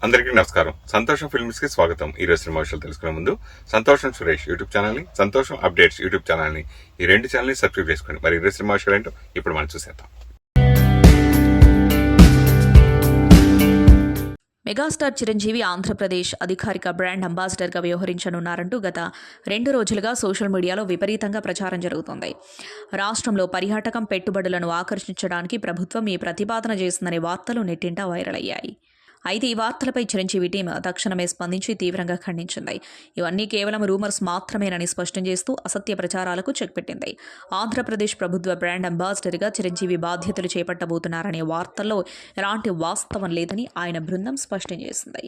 అందరికీ నమస్కారం. సంతోషం ఫిల్మ్స్ కి స్వాగతం. ఈ రోజు సినిమా విషయాలు తెలుసుకునే ముందు సంతోషం సురేష్ యూట్యూబ్ ఛానల్ ని, సంతోషం అప్డేట్స్ యూట్యూబ్ ఛానల్ ని, ఈ రెండు ఛానల్ ని సబ్స్క్రైబ్ చేసుకోండి. మరి ఈ రోజు సినిమా విషయాలు ఏంటో ఇప్పుడు మనం చూసేద్దాం. మెగాస్టార్ చిరంజీవి ఆంధ్రప్రదేశ్ అధికారిక బ్రాండ్ అంబాసిడర్గా వ్యవహరించనున్నారంటూ గత 2 రోజులుగా సోషల్ మీడియాలో విపరీతంగా ప్రచారం జరుగుతోంది. రాష్ట్రంలో పర్యాటకం పెట్టుబడులను ఆకర్షించడానికి ప్రభుత్వం ఈ ప్రతిపాదన చేసిందనే వార్తలు నెట్టింట వైరల్ అయ్యాయి. అయితే ఈ వార్తలపై చిరంజీవి టీం తక్షణమే స్పందించి తీవ్రంగా ఖండించింది. ఇవన్నీ కేవలం రూమర్స్ మాత్రమేనని స్పష్టం చేస్తూ అసత్య ప్రచారాలకు చెక్ పెట్టింది. ఆంధ్రప్రదేశ్ ప్రభుత్వ బ్రాండ్ అంబాసిడర్గా చిరంజీవి బాధ్యతలు చేపట్టబోతున్నారనే వార్తల్లో ఎలాంటి వాస్తవం లేదని ఆయన బృందం స్పష్టం చేసింది.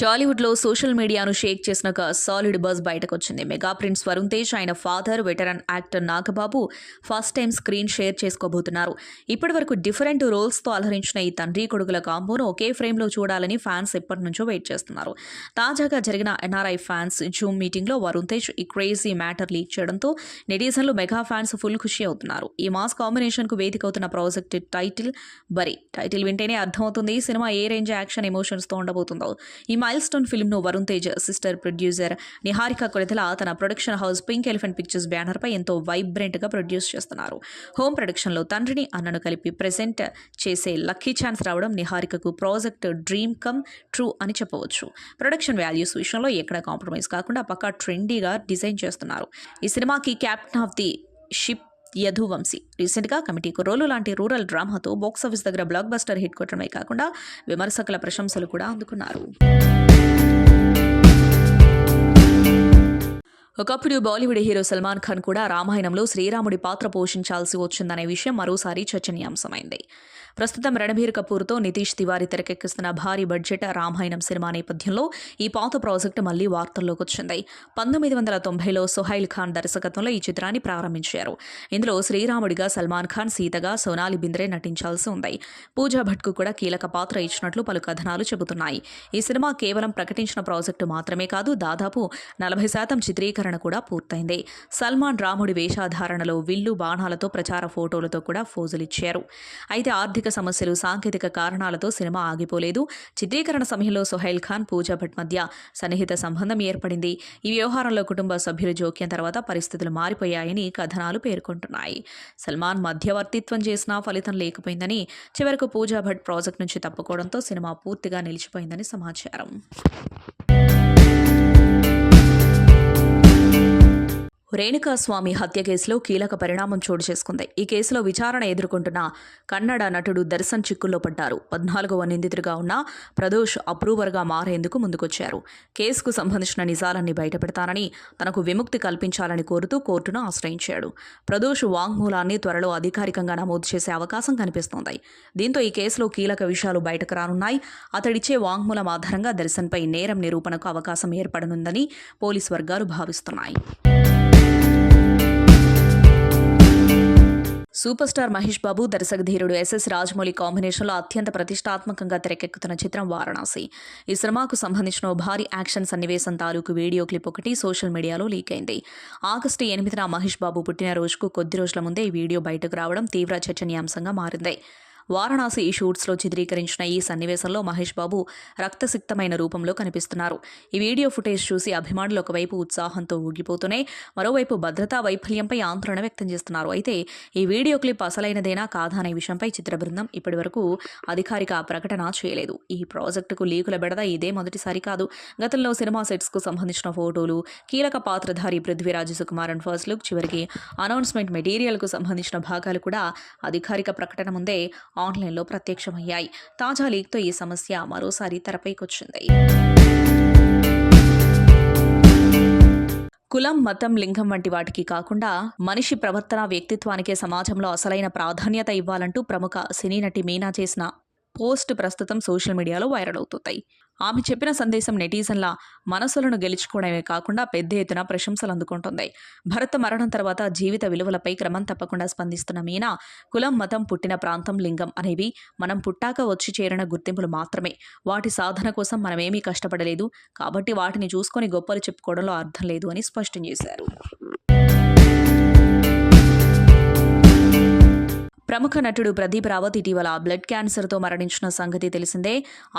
టాలీవుడ్లో సోషల్ మీడియాను షేక్ చేసిన ఒక సాలిడ్ బజ్ బయటకొచ్చింది. మెగా ప్రిన్స్ వరుణ్ తేజ్, ఆయన father veteran actor Nagababu first time screen share చేసుకోబోతున్నారు. ఇప్పటివరకు డిఫరెంట్ రోల్స్తో అలరించిన ఈ తండ్రి కొడుకుల కాంబోను ఒకే ఫ్రేమ్లో చూడాలని ఫ్యాన్స్ ఎప్పటి నుంచో వెయిట్ చేస్తున్నారు. తాజాగా జరిగిన ఎన్ఆర్ఐ ఫ్యాన్స్ జూమ్ మీటింగ్లో వరుణ్ తేజ్ ఈ క్రేజీ మ్యాటర్ లీక్ చేయడంతో నెటిజన్లు మెగా ఫ్యాన్స్ ఫుల్ ఖుషి అవుతున్నారు. ఈ మాస్ కాంబినేషన్కు వేదిక అవుతున్న ప్రాజెక్ట్ టైటిల్ బరీ. టైటిల్ వింటేనే అర్థమవుతుంది ఈ సినిమా ఏ రేంజ్ యాక్షన్ ఎమోషన్స్తో ఉండబోతుందో. ఈ మైల్ స్టోన్ ఫిల్మ్ను వరుణ్ తేజ్ సిస్టర్ ప్రొడ్యూసర్ నిహారిక కొరెతల తన production house pink elephant pictures బ్యానర్పై ఎంతో వైబ్రెంట్గా ప్రొడ్యూస్ చేస్తున్నారు. హోమ్ ప్రొడక్షన్లో తండ్రిని అన్నను కలిపి ప్రెజెంట్ చేసే లక్కీ ఛాన్స్ రావడం నిహారికకు ప్రాజెక్ట్ డ్రీమ్ కమ్ ట్రూ అని చెప్పవచ్చు. ప్రొడక్షన్ వాల్యూస్ విషయంలో ఎక్కడ కాంప్రమైజ్ కాకుండా పక్కా ట్రెండీగా డిజైన్ చేస్తున్నారు. ఈ సినిమాకి captain of the ship Yaduvanshi రీసెంట్గా కమిటీ కుర్రోలు లాంటి రూరల్ డ్రామాతో బాక్సాఫీస్ దగ్గర బ్లాక్ బస్టర్ హిట్ కొట్టడమే కాకుండా విమర్శకుల ప్రశంసలు కూడా అందుకున్నారు. ఒకప్పుడు బాలీవుడ్ హీరో సల్మాన్ ఖాన్ కూడా రామాయణంలో శ్రీరాముడి పాత్ర పోషించాల్సి వచ్చిందనే విషయం మరోసారి చర్చనీయాంశమైంది. ప్రస్తుతం రణబీర్ కపూర్తో నితీష్ తివారీ తెరకెక్కిస్తున్న భారీ బడ్జెట్ రామాయణం సినిమా నేపథ్యంలో ఈ పాత ప్రాజెక్టు మళ్లీ వార్తల్లోకి వచ్చింది. 1990లో సోహైల్ ఖాన్ దర్శకత్వంలో ఈ చిత్రాన్ని ప్రారంభించారు. ఇందులో శ్రీరాముడిగా సల్మాన్ ఖాన్, సీతగా సోనాలి బింద్రే నటించాల్సి ఉంది. పూజా భట్కు కూడా కీలక పాత్ర ఇచ్చినట్లు పలు కథనాలు చెబుతున్నాయి. ఈ సినిమా కేవలం ప్రకటించిన ప్రాజెక్టు మాత్రమే కాదు, దాదాపు 40% చిత్రీకరణ కూడా పూర్తయింది. సల్మాన్ రాముడి వేషధారణలో విల్లు బాణాలతో ప్రచార ఫోటోలతో కూడా ఫోజులిచ్చారు. అయితే ఆర్థిక సమస్యలు, సాంకేతిక కారణాలతో సినిమా ఆగిపోలేదు. చిత్రీకరణ సమయంలో సోహైల్ ఖాన్, పూజా భట్ మధ్య సన్నిహిత సంబంధం ఏర్పడింది. ఈ వ్యవహారంలో కుటుంబ సభ్యుల జోక్యం తర్వాత పరిస్థితులు మారిపోయాయని కథనాలు పేర్కొంటున్నాయి. సల్మాన్ మధ్యవర్తిత్వం చేసినా ఫలితం లేకపోయిందని, చివరకు పూజా భట్ ప్రాజెక్ట్ నుంచి తప్పుకోవడంతో సినిమా పూర్తిగా నిలిచిపోయిందని సమాచారం. రేణుకాస్వామి హత్య కేసులో కీలక పరిణామం చోటు చేసుకుంది. ఈ కేసులో విచారణ ఎదుర్కొంటున్న కన్నడ నటుడు దర్శన్ చిక్కుల్లో పడ్డారు. 14వ నిందితుడిగా ఉన్న ప్రదోష్ అప్రూవర్గా మారేందుకు ముందుకొచ్చారు. కేసుకు సంబంధించిన నిజాలన్నీ బయటపెడతానని, తనకు విముక్తి కల్పించాలని కోరుతూ కోర్టును ఆశ్రయించాడు. ప్రదోష్ వాంగ్మూలాన్ని త్వరలో అధికారికంగా నమోదు చేసే అవకాశం కనిపిస్తోంది. దీంతో ఈ కేసులో కీలక విషయాలు బయటకు రానున్నాయి. అతడిచ్చే వాంగ్మూలం ఆధారంగా దర్శన్పై నేరం నిరూపణకు అవకాశం ఏర్పడనుందని పోలీసు వర్గాలు భావిస్తున్నాయి. Super star Mahesh Babu, దర్శకధీరుడు SS Rajamouli కాంబినేషన్లో అత్యంత ప్రతిష్టాత్మకంగా తెరకెక్కుతున్న చిత్రం వారణాసి. ఈ సినిమాకు సంబంధించిన భారీ యాక్షన్ సన్నివేశం తాలూకు వీడియో క్లిప్ ఒకటి సోషల్ మీడియాలో లీక్ అయింది. ఆగస్టు 8న మహేష్ బాబు పుట్టినరోజుకు కొద్ది రోజుల ముందే ఈ వీడియో బయటకు రావడం తీవ్ర చర్చనీయాంశంగా మారింది. వారణాసి షూట్స్లో చిత్రీకరించిన ఈ సన్నివేశంలో మహేష్ బాబు రక్తసిక్తమైన రూపంలో కనిపిస్తున్నారు. ఈ వీడియో ఫుటేజ్ చూసి అభిమానులు ఒకవైపు ఉత్సాహంతో ఊగిపోతూనే మరోవైపు భద్రతా వైఫల్యంపై ఆందోళన వ్యక్తం చేస్తున్నారు. అయితే ఈ వీడియో క్లిప్ అసలైనదేనా కాదా అనే విషయంపై చిత్ర బృందం ఇప్పటివరకు అధికారిక ప్రకటన చేయలేదు. ఈ ప్రాజెక్టుకు లీకుల బెడద ఇదే మొదటిసారి కాదు. గతంలో సినిమా సెట్స్కు సంబంధించిన ఫోటోలు, కీలక పాత్రధారి పృథ్వీరాజ్ సుకుమారన్ ఫస్ట్ లుక్, చివరికి అనౌన్స్మెంట్ మెటీరియల్కు సంబంధించిన భాగాలు కూడా అధికారిక ప్రకటన ముందే ఆన్లైన్లో ప్రత్యక్షమయ్యాయి. తాజా లీక్తో ఈ సమస్య మరోసారి తెరపైకొచ్చింది. కులం, మతం, లింగం వంటి వాటికి కాకుండా మనిషి ప్రవర్తన, వ్యక్తిత్వానికే సమాజంలో అసలైన ప్రాధాన్యత ఇవ్వాలంటూ ప్రముఖ సినీ నటి మీనా చేసిన పోస్ట్ ప్రస్తుతం సోషల్ మీడియాలో వైరల్ అవుతున్నాయి. ఆమె చెప్పిన సందేశం నెటిజన్ల మనసులను గెలుచుకోవడమే కాకుండా పెద్ద ఎత్తున ప్రశంసలు అందుకుంటుంది. భరత్ మరణం తర్వాత జీవిత విలువలపై క్రమం తప్పకుండా స్పందిస్తున్న మీనా, కులం, మతం, పుట్టిన ప్రాంతం, లింగం అనేవి మనం పుట్టాక వచ్చి చేరిన గుర్తింపులు మాత్రమే. వాటి సాధన కోసం మనమేమీ కష్టపడలేదు, కాబట్టి వాటిని చూసుకొని గొప్పలు చెప్పుకోవడంలో అర్థం లేదు అని స్పష్టం చేశారు. ప్రముఖ నటుడు ప్రదీప్ రావత్ ఇటీవల బ్లడ్ క్యాన్సర్తో మరణించిన సంగతి తెలిసిందే.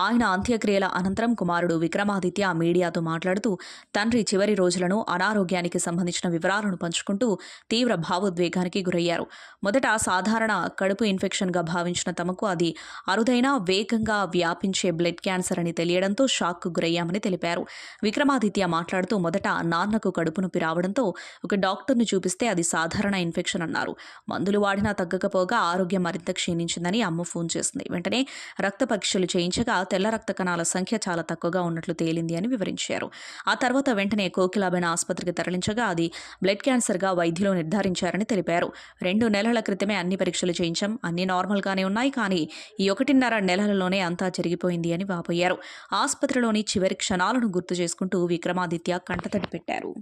ఆయన అంత్యక్రియల అనంతరం కుమారుడు విక్రమాదిత్య మీడియాతో మాట్లాడుతూ తండ్రి చివరి రోజులను, అనారోగ్యానికి సంబంధించిన వివరాలను పంచుకుంటూ తీవ్ర భావోద్వేగానికి గురయ్యారు. మొదట సాధారణ కడుపు ఇన్ఫెక్షన్గా భావించిన తమకు అది అరుదైన, వేగంగా వ్యాపించే బ్లడ్ క్యాన్సర్ అని తెలియడంతో షాక్కు గురయ్యామని తెలిపారు. విక్రమాదిత్య మాట్లాడుతూ మొదట నాన్నకు కడుపు నొప్పి రావడంతో ఒక డాక్టర్ను చూపిస్తే అది సాధారణ ఇన్ఫెక్షన్ అన్నారు. మందులు వాడినా తగ్గకపోగా ఆరోగ్యం మరింత క్షీణించిందని అమ్మ ఫోన్ చేసింది. వెంటనే రక్త పరీక్షలు చేయించగా తెల్ల రక్త కణాల సంఖ్య చాలా తక్కువగా ఉన్నట్లు తేలింది అని వివరించారు. ఆ తర్వాత వెంటనే కోకిలాబెన్ ఆసుపత్రికి తరలించగా అది బ్లడ్ క్యాన్సర్గా వైద్యులు నిర్ధారించారని తెలిపారు. 2 నెలల క్రితమే అన్ని పరీక్షలు చేయించాం, అన్ని నార్మల్గానే ఉన్నాయి, కానీ ఈ 1.5 నెలలలోనే అంతా జరిగిపోయింది అని వాపోయారు. ఆసుపత్రిలోని చివరి క్షణాలను గుర్తు చేసుకుంటూ విక్రమాదిత్య కంటతడి పెట్టారు.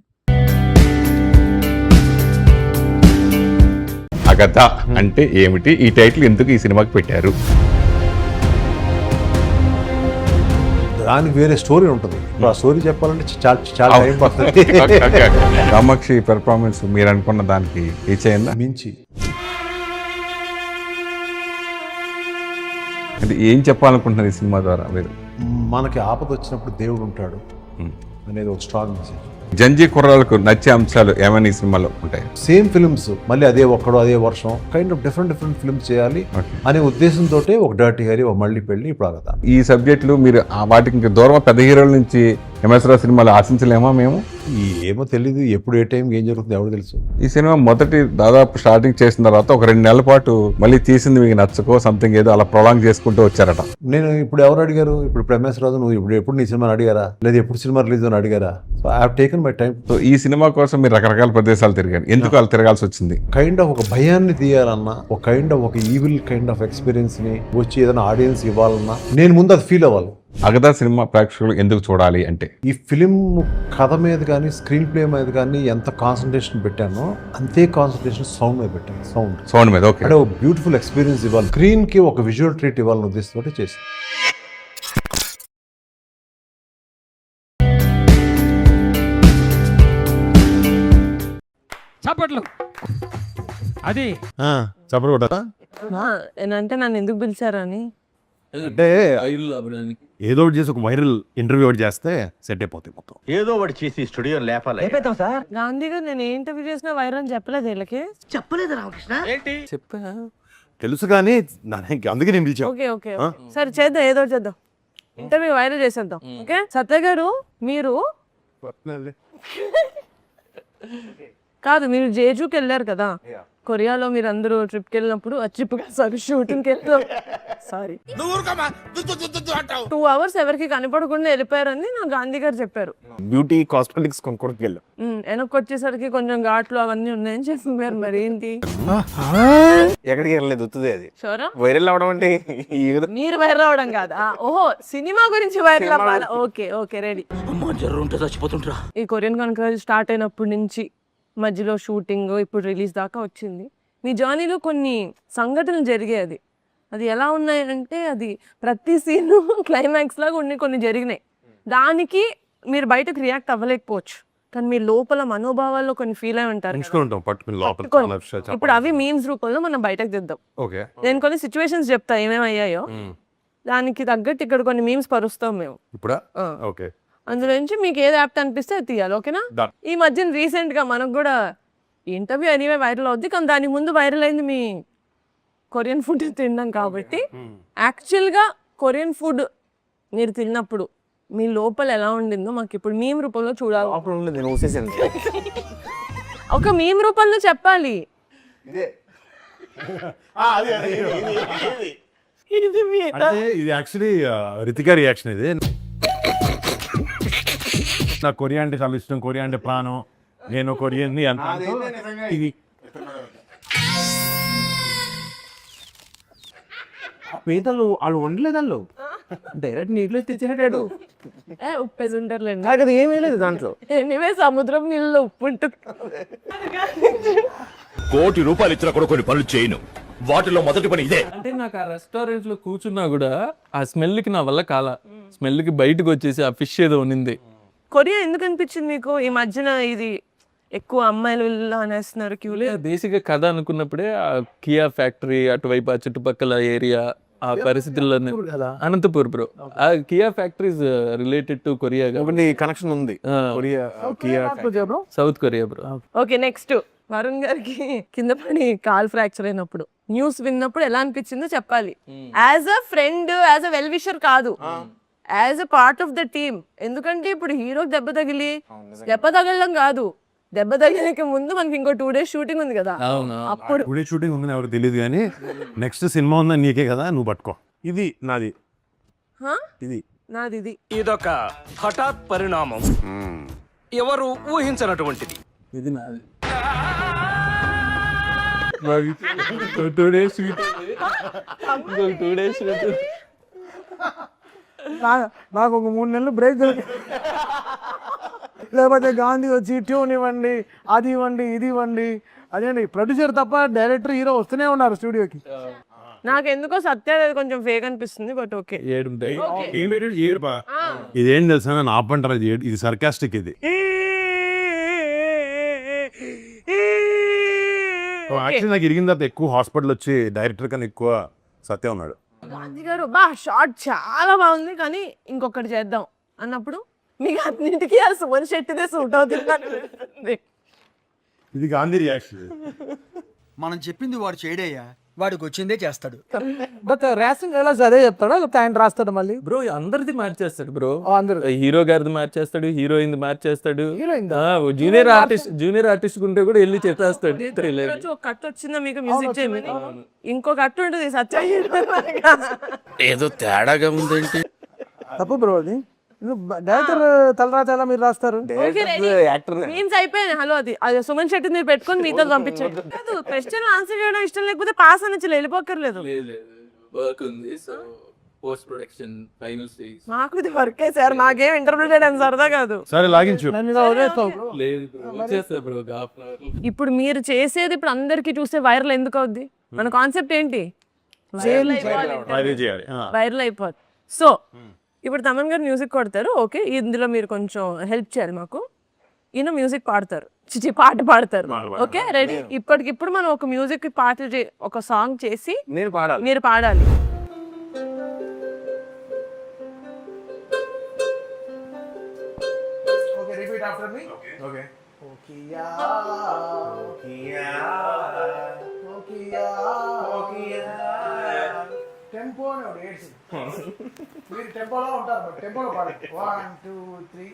అగధ అంటే ఏమిటి, ఈ టైటిల్ ఎందుకు ఈ సినిమాకి పెట్టారు? దానికి వేరే స్టోరీ ఉంటుంది. ఇప్పుడు ఆ స్టోరీ చెప్పాలంటే చాలా టైం పడుతుంది. కామాక్షి పెర్ఫార్మెన్స్ మీరు అనుకున్న దానికి రీచ్ అయిందా? మించి అంటే ఏం చెప్పాలనుకుంటున్నారు ఈ సినిమా ద్వారా మీరు? మనకి ఆపద వచ్చినప్పుడు దేవుడు ఉంటాడు అనేది ఒక స్ట్రాంగ్ మెసేజ్. జంజీ కుర్రాలకు నచ్చే అంశాలు ఏమైనా ఈ సినిమాలో ఉంటాయి? సేమ్ ఫిల్మ్స్ మళ్ళీ అదే ఒక్కడు అదే వర్షం కైండ్ ఆఫ్ డిఫరెంట్ ఫిల్మ్స్ చేయాలి అనే ఉద్దేశంతో ఒక డర్టీ హరి, ఒక మళ్ళీ పెళ్లి, ఇప్పుడు ఆగదా. ఈ సబ్జెక్టులు మీరు వాటికి ఇంకా దూరం పెద్ద హీరోల నుంచి ఎంఎస్ రావు సినిమాలు ఆశించలేమా మేము? ఏమో తెలీదు, ఎప్పుడు ఏ టైం ఏం జరుగుతుంది ఎవరు తెలుసు. ఈ సినిమా మొదటి దాదాపు స్టార్టింగ్ చేసిన తర్వాత ఒక 2 నెలల పాటు మళ్ళీ తీసింది మీకు నచ్చకో సంథింగ్ ఏదో అలా ప్రొలాంగ్ చేసుకుంటూ వచ్చారట. నేను ఇప్పుడు ఎవరు అడిగారు? ఇప్పుడు ఎంఎస్ రాజు నువ్వు ఎప్పుడు నీ సినిమాని అడిగారా, లేదా ఎప్పుడు సినిమా రిలీజ్ అని అడిగారా? So I have taken my time. So ఈ సినిమా కోసం మీరు రకరకాల ప్రదేశాలు తిరిగారు, ఎందుకు అలా తిరగాల్సి వచ్చింది? కైండ్ ఆఫ్ ఒక భయాన్ని తీయాలన్నా, ఒక కైండ్ ఆఫ్ ఒక ఈవిల్ కైండ్ ఆఫ్ ఎక్స్పీరియన్స్ ని వచ్చి ఏదైనా ఆడియన్స్ ఇవ్వాలన్నా నేను ముందు అది ఫీల్ అవ్వాలి. అగధా సినిమా ప్రేక్షకులు ఎందుకు చూడాలి అంటే, ఈ ఫిలిం కథ మీద కానీ స్క్రీన్ ప్లే మీద కానీ ఎంత కాన్సన్ట్రేషన్ పెట్టానో అంతే కాన్సన్ట్రేషన్ సౌండ్ మీద పెట్టాను. సౌండ్ మీద ఓకే, అంటే ఒక బ్యూటిఫుల్ ఎక్స్పీరియన్స్ ఇవ్వాలి, స్క్రీన్ కి ఒక విజువల్ ట్రీట్ ఇవ్వాలని ఉద్దేశంతో చేసింది. చప్పట్లు. అది చెప్పకూడదా అంటే నన్ను ఎందుకు పిలిచారని అంటే ఏదో ఒకటి చేసి ఒక వైరల్ ఇంటర్వ్యూ ఒకటి చేస్తే సెట్ అయిపోతాయి మొత్తం. ఏదో ఒకటి చేసి స్టూడియో లేపాలి. గాంధీ గారు నేను ఏ ఇంటర్వ్యూ చేసినా వైరల్ అని చెప్పలేదు వీళ్ళకి. చెప్పలేదు రామకృష్ణ. ఏంటి చెప్పా తెలుసు కానీ అందుకే నేను పిలిచా. ఓకే ఓకే సరే చేద్దాం, ఏదో ఒకటి చేద్దాం, ఇంటర్వ్యూ వైరల్ చేసేద్దాం. ఓకే సత్య గారు, మీరు కాదు మీరు జేజూకి వెళ్ళారు కదా, కొరియాలో మీరు అందరూ ట్రిప్కి వెళ్ళినప్పుడు షూటింగ్కి వెళ్తాం, సారీ 2 hours ఎవరికి కనపడకుండా వెళ్ళిపోయారని నాకు గాంధీ గారు చెప్పారు. బ్యూటీ కాస్మెటిక్స్ కొనుక్కోడికి వెళ్ళాం. వెనక్కి వచ్చేసరికి కొంచెం ఘాట్లు అవన్నీ ఉన్నాయని చెప్పారు. మరి ఏంటి ఎక్కడికి వెళ్ళలేదు, వస్తుంది అది షోరా వైరల్ అవడం అంటే మీరు వైరల్ అవడం కాదా? ఓహో సినిమా గురించి వైరల్ అవ్వాలి. Okay okay ready. ఈ కొరియన్ కనుక స్టార్ట్ అయినప్పటి నుంచి మధ్యలో షూటింగ్ ఇప్పుడు రిలీజ్ దాకా వచ్చింది. మీ జర్నీలో కొన్ని సంఘటనలు జరిగాయి. అది ఎలా ఉన్నాయంటే అది ప్రతి సీను క్లైమాక్స్ లాగా కొన్ని జరిగినాయి. దానికి మీరు బయటకు రియాక్ట్ అవ్వలేకపోవచ్చు, కానీ మీ లోపల మనోభావాల్లో కొన్ని ఫీల్ అయి ఉంటారు. ఇప్పుడు అవి మీమ్స్ రూపంలో మనం బయటకు తెద్దాం. నేను కొన్ని సిచ్యువేషన్స్ చెప్తా ఏమేమయ్యాయో, దానికి తగ్గట్టు ఇక్కడ కొన్ని మీమ్స్ పరుస్తాం మేము. ఇప్పుడు ఓకే, అందులో నుంచి మీకు ఏది యాప్ట్ అనిపిస్తే అది తీయాలి. ఓకేనా? ఈ మధ్యన రీసెంట్ గా మనకు కూడా ఇంటర్వ్యూ ఎనీవే వైరల్ అవుద్ది, కానీ దాని ముందు వైరల్ అయింది మీ కొరియన్ ఫుడ్ తినడం. కాబట్టి యాక్చువల్గా కొరియన్ ఫుడ్ మీరు తిన్నప్పుడు మీ లోపల ఎలా ఉండిందో మాకు ఇప్పుడు మీమ్ రూపంలో చూడాలి. ఒక మీమ్ రూపంలో చెప్పాలి. ఇది యాక్చువల్లీ రితికా రియాక్షన్. ఇది నాకు కొరియా అంటే చాలా ఇష్టం, కొరియా అంటే ప్రాణం, నేను కొరియన్ ఇది పేదలు వాళ్ళు వండలేదు. వాళ్ళు డైరెక్ట్ నీళ్ళు తెచ్చినట్టాడు. ఉప్పు వేసి ఉంటారులేండి. నాకు అది ఏమీ లేదు దాంట్లో. ఎనివే సముద్రం నీళ్ళలో ఉప్పు ఉంటుంది. ₹1,00,00,000 ఇచ్చినా కూడా కొన్ని పనులు చేయను. వాటిలో మొదటి పని ఇదే. అంటే నాకు ఆ రెస్టారెంట్ లో కూర్చున్నా కూడా ఆ స్మెల్ కి నా వల్ల కాల. స్మెల్ కి బయటకు వచ్చేసి ఆ ఫిష్ ఏదో ఉన్నింది. కొరియా ఎందుకు అనిపించింది మీకు ఈ మధ్యన? ఇది ఎక్కువ అమ్మాయిలు వీళ్ళు అనేస్తున్నారు క్యూలే. బేసిక్ గా కథ అనుకున్నప్పుడే ఆ కియా ఫ్యాక్టరీ అటువైపు ఆ చుట్టుపక్కల ఏరియా ఆ పరిస్థితుల్లో అనంతపూర్ బ్రో. ఆ Kia factories related to Korea. ఒకటి కనెక్షన్ ఉంది Korea south Korea bro. Okay, next Varun గారికి కింద పడి కాల్ ఫ్రాక్చర్ అయినప్పుడు న్యూస్ విన్నప్పుడు ఎలా అనిపించిందో చెప్పాలి. As a friend, as a well wisher కాదు, as a part of the team. ఎందుకంటే ఇప్పుడు హీరోకి దెబ్బ తగలడం కాదు, దెబ్బ తగిలక ముందు మనకి ఇంకో 2 days షూటింగ్ ఉంది కదా. అప్పుడు 2 days షూటింగ్ ఉందని ఎవరికి తెలియదు, కానీ నెక్స్ట్ సినిమా ఉందని నీకే కదా, నువ్వు పట్టుకో. ఇది నాది, ఇది నాది. ఇది ఇదొక హఠాత్ పరిణామం, ఎవరు ఊహించినటువంటిది. ఇది నాది. 2 days నాకు ఒక 3 నెలలు బ్రేక్ లేకపోతే గాంధీ వచ్చి ట్యూన్ ఇవ్వండి, అది ఇవ్వండి, ఇది ఇవ్వండి. అదేండి ప్రొడ్యూసర్ తప్ప డైరెక్టర్ హీరో వస్తూనే ఉన్నారు స్టూడియోకి. నాకు ఎందుకో సత్య కొంచెం ఫేక్ అనిపిస్తుంది, బట్ ఓకే. ఇదేం తెలుసా, నేను ఆపంటారు, ఇది సర్కాస్టిక్. ఇది యాక్చువల్లీ నాకు ఇరిగిన తర్వాత ఎక్కువ హాస్పిటల్ వచ్చి డైరెక్టర్ కన్నా ఎక్కువ సత్య ఉన్నాడు. గాంధీ గారు బా షార్ట్ చాలా బాగుంది, కానీ ఇంకొకటి చేద్దాం అన్నప్పుడు మీకు అన్నింటికీ ఆ సుమన్ శెట్టిదే సూట్ అవుతుంది. ఇది గాంధీ రియాక్షన్. మనం చెప్పింది వాడు చేయడయ్యా, వాడికి వచ్చిందే చేస్తాడు. బట్ రేసింగ్ ఎలా అదే చెప్తాడా, లేకపోతే ఆయన రాస్తాడు మళ్ళీ? బ్రో అందరిది మార్చేస్తాడు బ్రో. అందరు హీరో గారిది మార్చేస్తాడు, హీరోయిన్ మార్చేస్తాడు, హీరోయిన్ జూనియర్ ఆర్టిస్ట్ ఉంటే కూడా వెళ్ళి చెప్పేస్తాడు. ఒక కట్ వచ్చిందా మీకు మ్యూజిక్ చేయమని? ఇంకో కట్ ఉంటుంది సత్య ఏదో తేడాగా ఉందేంటి? తప్పు బ్రో అది. డైరెక్టర్ తలరాత ఎలా మీరు రాస్తారు? మీమ్స్ అయిపోయాయి. హలో, అది సుమన్ శెట్టి మీరు పెట్టుకొని మీతో పంపించండి. క్వశ్చన్ ఆన్సర్ చేయడం ఇష్టం లేకపోతే పాస్ అని వెళ్ళిపోకర్లేదు. మాకు ఇది వర్కే సార్, మాకేం ఇంటర్వ్యూ చేయడం సరదా కాదు. సరే లాగించు. ఇప్పుడు మీరు చేసేది ఇప్పుడు అందరికి చూస్తే వైరల్ ఎందుకు అవుద్ది? మన కాన్సెప్ట్ ఏంటి? వైరల్ అయిపోద్ది. సో ఇప్పుడు తమన్ గారు మ్యూజిక్ కొడతారు, ఓకే, ఇందులో మీరు కొంచెం హెల్ప్ చేయాలి మాకు. ఈయన మ్యూజిక్ పాడతారు, పాట పాడతారు, ఓకే రెడీ. ఇప్పటికిప్పుడు మనం ఒక మ్యూజిక్ పాట ఒక సాంగ్ చేసి మీరు పాడాలి. మీరు టెంపోలో ఉంటారు, బట్ టెంపోలో పాడండి. 1 2 3.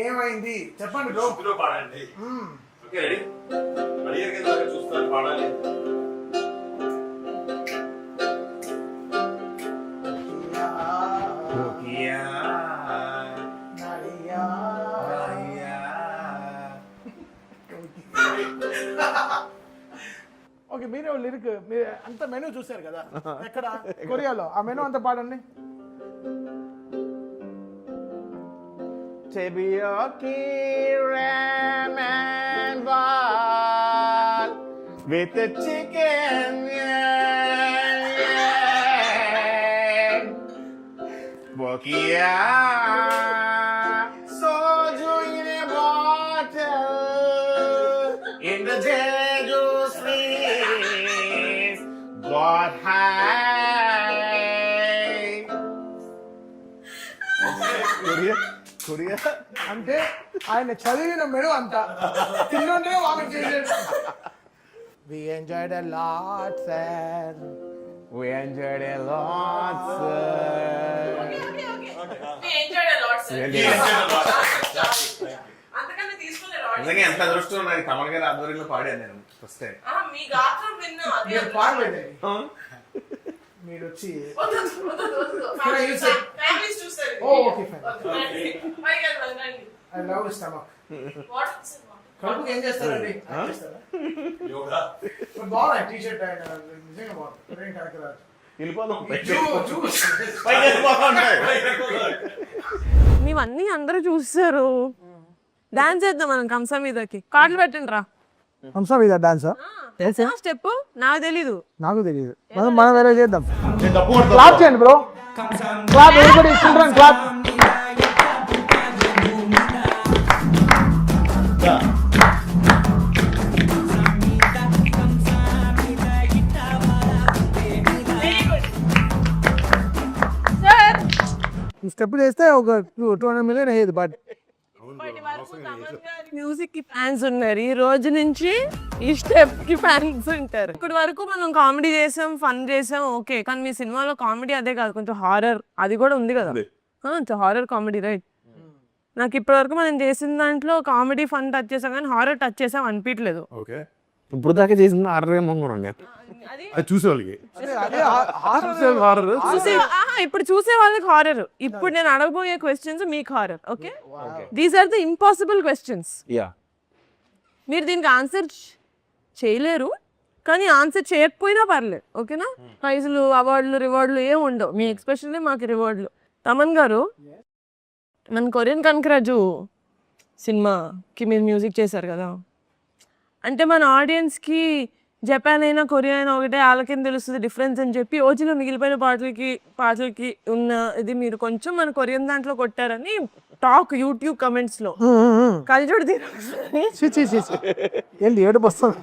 ఏమైంది చెప్పండి బ్రో. ఓకే, మీరే లిరిక్, మీరు అంత మెనూ చూసారు కదా ఎక్కడ కొరియాలో, ఆ మెనూ అంతా పాడండి. with the chicken. Bokia, soju in a bottle in the Jeju streets. Got high. Korea అంటే ఆయన చదివిన మెను అంతా తిన్నుంటే వామిట్ చేసేది. We enjoyed a lot, sir. We enjoyed a lot, sir. We enjoyed a lot, sir. అందుకని తీసుకునే lot. నిజంగా ఎంత అదృష్టం నాకు, కమల్ గారి ఆధ్వర్యంలో పాడాను నేను ఫస్ట్ టైం. మీ గాత్రం విన్నా అదే పాడలేదు మీరు వచ్చి. ఫ్యామిలీస్ చూస్తారు. Oh okay fine. I love stomach. What? కడుపుకి ఏం చేస్తారండి బాగున్నాయి టీ షర్ట్ నిజంగా బాగుంది. మేమన్నీ అందరూ చూస్తారు. డాన్స్ చేద్దాం మనం కంసా మీదకి. కార్డులు పెట్టండి రా. హంసా మీద డాన్సా స్టెప్ నాకు తెలీదు. నాకు తెలియదు, మనం వేరే చేద్దాం. క్లాప్ చేయండి bro, clap, everybody children clap. Step చేస్తే ఒక 200 మిలియన్ అయ్యేది. బట్ మ్యూజిక్ కి ఫ్యాన్స్ ఉన్నారు, ఈ రోజు నుంచి ఈ స్టెప్ కి ఫ్యాన్స్ ఉంటారు. ఇప్పటి వరకు మనం కామెడీ చేసాం, ఫన్ చేసాం, ఓకే. కానీ మీ సినిమాలో కామెడీ అదే కాదు, కొంచెం హారర్ అది కూడా ఉంది కదా. Horror comedy right. నాకు ఇప్పటి వరకు మనం చేసిన దాంట్లో కామెడీ ఫన్ టచ్ చేసాం కానీ హారర్ టచ్ చేసాం అనిపించలేదు. ఓకే, ఇప్పుడు దాకా చేసింది ఆర్డర్ ఏమో అది చూసేవాళ్ళకి ఇప్పుడు చూసే వాళ్ళకి హారర్. ఇప్పుడు నేను అడగబోయే క్వశ్చన్స్ మీకు horror. Okay, these are the impossible questions. మీరు దీనికి ఆన్సర్ చేయలేరు, కానీ ఆన్సర్ చేయకపోయినా పర్లేదు. ఓకేనా? ప్రైజులు, అవార్డులు, రివార్డులు ఏం ఉండవు. మీ ఎక్స్ప్రెషన్లే మాకు రివార్డులు. తమన్ గారు, మన కొరియన్ కనకరాజు సినిమాకి మీరు మ్యూజిక్ చేశారు కదా, అంటే మన ఆడియన్స్కి జపాన్ అయినా కొరియా అయినా ఒకటే, వాళ్ళకేం తెలుస్తుంది డిఫరెన్స్ అని చెప్పి ఓజీలో మిగిలిపోయిన పాటలకి ఉన్న ఇది మీరు కొంచెం మన కొరియన్ దాంట్లో కొట్టారని టాక్ యూట్యూబ్ కమెంట్స్ లో. కలిజోడు ఏంటి ఏడు వస్తుంది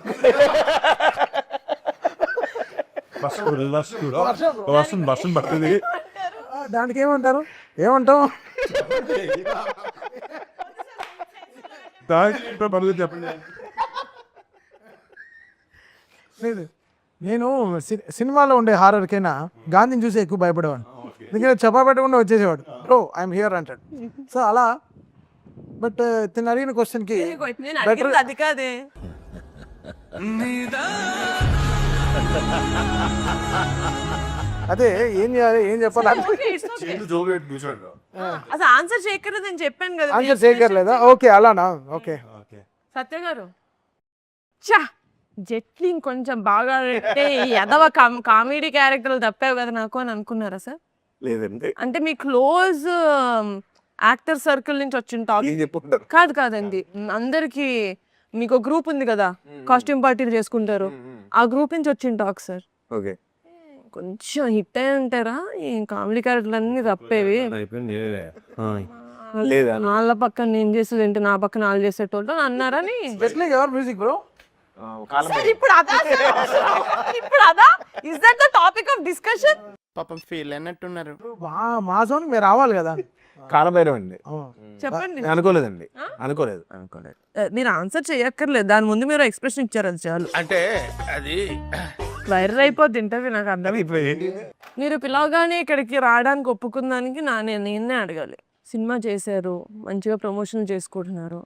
వర్షం పడుతుంది. దానికి ఏమంటారు? ఏమంటాం? చెప్పండి. లేదు, నేను సినిమాలో ఉండే హారర్కైనా గాంధీని చూసి ఎక్కువ భయపడేవాడు. ఎందుకంటే చెప్పా పెట్టకుండా వచ్చేసేవాడు, బ్రో ఐఎమ్ హియర్ అంటాడు. సో అలా. బట్ తిని అడిగిన క్వశ్చన్కి అది కాదే, అదే ఏం చేయాలి, ఏం చెప్పాలి, అసలు ఆన్సర్ చేయక్కర్లేదు నేను చెప్పాను కదా. ఆన్సర్ చేయక్కర్లేదా? ఓకే, అలానా? ఓకే. సత్య గారు, చా జెట్లీ ఇంకొంచెం బాగా పెట్టే ఎదవ కామెడీ క్యారెక్టర్లు తప్పావు కదా నాకు అని అనుకున్నారా సార్? లేదండి, అంటే మీ క్లోజ్ యాక్టర్ సర్కిల్ నుంచి వచ్చిన టాక్ కాదండి. అందరికి మీకు గ్రూప్ ఉంది కదా, కాస్ట్యూమ్ పార్టీలు చేసుకుంటారు, ఆ గ్రూప్ నుంచి వచ్చిన టాక్ సార్. ఓకే, కొంచెం హిట్ అయి ఉంటారా ఈ కామెడీ క్యారెక్టర్లు అన్ని తప్పేవి? వాళ్ళ పక్కన నేను చేసేది ఏంటి, నా పక్కన వాళ్ళు చేసేటోళ్ళు అన్నారని. ఎవరు మ్యూజిక్ బ్రో? ఇప్పుడు అదా is that the topic of discussion? పాపం ఫీల్ అన్నట్టున్నారు. మా జోన్ మీరు రావాలి కదా. కాలభైరవ్ అండి. చెప్పండి. అనుకోలేదు. మీరు ఆన్సర్ చేయక్కర్లేదు, దాని ముందు మీరు ఎక్స్ప్రెషన్ ఇచ్చారు, అది చాలు. అంటే అది వైరల్ అయిపోద్ది ఇంటర్వ్యూ, నాకు అర్థమైపోయింది. మీరు పిలవగానే ఇక్కడికి రావడానికి ఒప్పుకుందానికి నేనే అడగాలి. సినిమా చేశారు, మంచిగా ప్రమోషన్ చేసుకుంటున్నారు,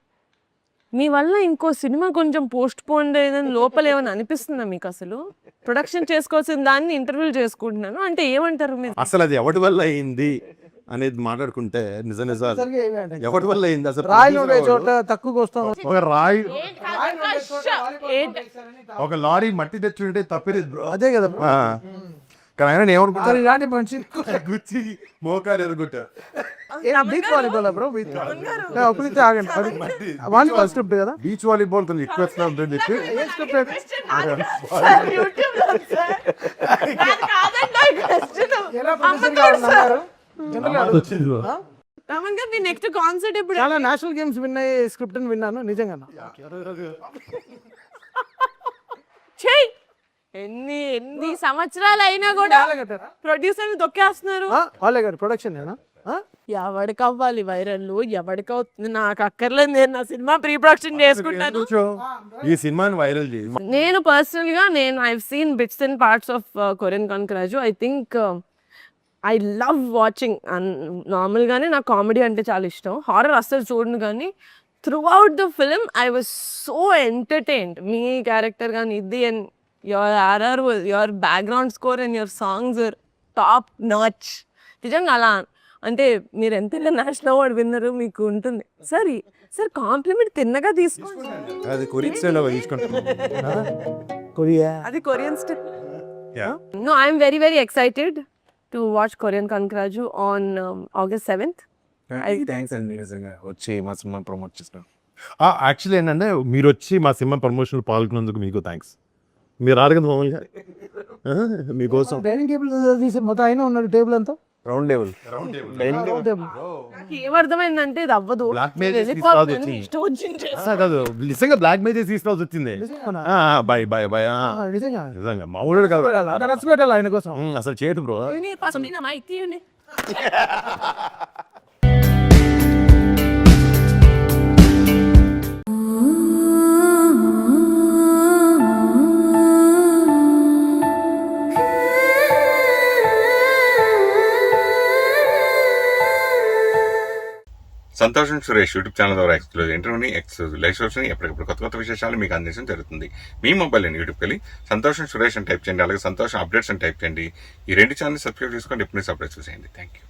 మీ వల్ల ఇంకో సినిమా కొంచెం పోస్ట్ పోన్ అయ్యిందని లోపల ఏమైనా అనిపిస్తుందా మీకు? అసలు ప్రొడక్షన్ చేసుకోవాల్సిన దాన్ని ఇంటర్వ్యూలు చేసుకుంటున్నాను అంటే ఏమంటారు మీరు? అసలు అది ఎవరి వల్ల అయింది అనేది మాట్లాడుకుంటే నిజాలు ఎవరి వల్ల అయింది? అసలు రాయిలు ఉండే చోట తక్కువకి వస్తాం. ఒక రాయి, ఒక లారీ మట్టి తెచ్చుంటే తప్పేది బ్రో. అదే కదా. కానీ ఆయన ఏమనుకుంటారు, ఇలాంటి మనిషి గుచ్చి మోకాలు ఎదుర్కొంటారు. Beach volleyball bro, volleyball script కదా. బీచ్ వాలీబాల్ తో ఎక్కువ ఉంటుంది చెప్పి నెక్స్ట్ కాన్సర్ట్ ఇప్పుడు చాలా నేషనల్ గేమ్స్ విన్ అయ్యే స్క్రిప్ట్ అని విన్నాను, నిజంగా. ఎన్ని సంవత్సరాలు అయినా కూడా ప్రొడ్యూసర్ తొక్కేస్తున్నారు. వాళ్ళే గారు ప్రొడక్షన్ ఎవరికి అవ్వాలి వైరల్, ఎవరికి అవుతుంది నాకు అక్కర్లేదు, నేను నా సినిమా ప్రీ ప్రొడక్షన్ చేసుకుంటాను. ఈ సినిమాని వైరల్ చేసి నేను పర్సనల్ గా I seen bits and parts of Korean Kanakaraju. I think I love watching. Normal గానే నాకు కామెడీ అంటే చాలా ఇష్టం, హారర్ అస్సలు చూడను, కానీ throughout the film I was so entertained. మీ క్యారెక్టర్ కానీ ఇది, and your RR, your background score and your songs are top notch. నిజంగా అలా అంటే మీరు ఎంత నేషనల్ అవార్డు విన్నరు మీకు ఉంటుంది. సరే సార్ కాంప్లిమెంట్ తిన్నగా తీసుకోండి. అది కొరియన్ స్టైల్లో తీసుకుంటాం. కొరియా అది Korean style. Yeah. No, I'm very very excited to watch Korean Kankraju on August 7th. Thanks అండి నిజంగా వచ్చి మా సినిమా ప్రమోట్ చేస్తాం. యాక్చువల్లీ ఏంటంటే మీరు వచ్చి మా సినిమా ప్రమోషన్లో పాల్గొన్నందుకు మీకు థ్యాంక్స్. మీరు రాదు కదా మామూలుగా మీకోసం. డైనింగ్ టేబుల్ తీసి మొత్తం అయినా ఉన్నాడు టేబుల్ అంతా రౌండ్ టేబుల్. నాకు ఏమర్థమైందంటే ఇది అవ్వదు. బ్లాక్ మెయిల్ చేసి వెళ్ళిపోతుంది, తీసుకురావాల్సి ఇష్టం వచ్చింది చేస్తా. కాదు నిజంగా బ్లాక్ మెయిల్ చేసి తీసుకురావాల్సి వచ్చింది. Boy boy boy. నిజంగా నిజంగా మామూలు కాదు. రచ్చ పెట్టాలి ఆయన కోసం. అసలు చేయదు bro. Ini pasok din na mic yun eh. సంతోషం సురేష్ యూట్యూబ్ ఛానల్ ద్వారా ఎక్స్క్లూజివ్ ఇంటర్వ్యూని, ఎక్స్క్లూజివ్ లైవ్ షోస్ని, ఎప్పటికప్పుడు కొత్త కొత్త విశేషాలు మీకు అందించడం జరుగుతుంది. మీ మొబైల్ యూట్యూబ్కి వెళ్ళి సంతోషం సురేష్ అని టైప్ చేయండి, అలాగే సంతోషం అప్డేట్స్ అని టైప్ చేయండి. ఈ రెండు ఛానల్ సబ్స్క్రైబ్ చేసుకోండి, ఎప్పుడు సబ్స్క్రైబ్ చూసేయండి. Thank you.